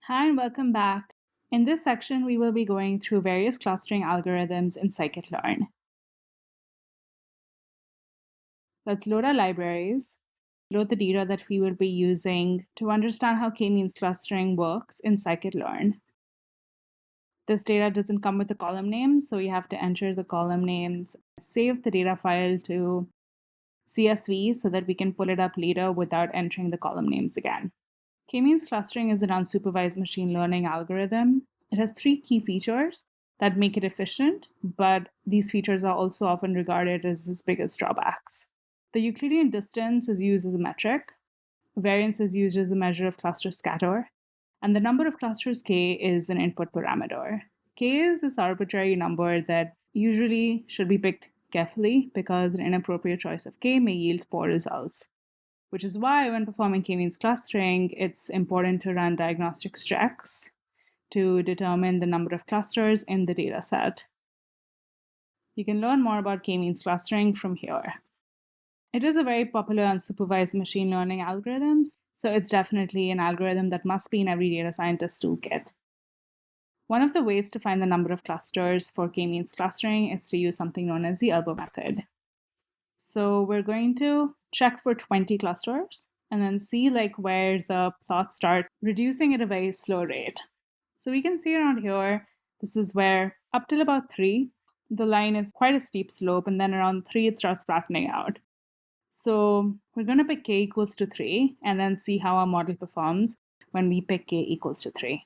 Hi and welcome back. In this section, we will be going through various clustering algorithms in scikit-learn. Let's load our libraries, load the data that we will be using to understand how k-means clustering works in scikit-learn. This data doesn't come with a column name, so you have to enter the column names, save the data file to CSV so that we can pull it up later without entering the column names again. K-means clustering is an unsupervised machine learning algorithm. It has three key features that make it efficient, but these features are also often regarded as its biggest drawbacks. The Euclidean distance is used as a metric, variance is used as a measure of cluster scatter, and the number of clusters k is an input parameter. K is this arbitrary number that usually should be picked carefully because an inappropriate choice of k may yield poor results. Which is why when performing k-means clustering, it's important to run diagnostics checks to determine the number of clusters in the data set. You can learn more about k-means clustering from here. It is a very popular unsupervised machine learning algorithm, so it's definitely an algorithm that must be in every data scientist's toolkit. One of the ways to find the number of clusters for k-means clustering is to use something known as the elbow method. So we're going to check for 20 clusters and then see where the plots start reducing at a very slow rate. So we can see around here, this is where up till about 3, the line is quite a steep slope, and then around 3, it starts flattening out. So we're going to pick k equals to 3 and then see how our model performs when we pick k equals to 3.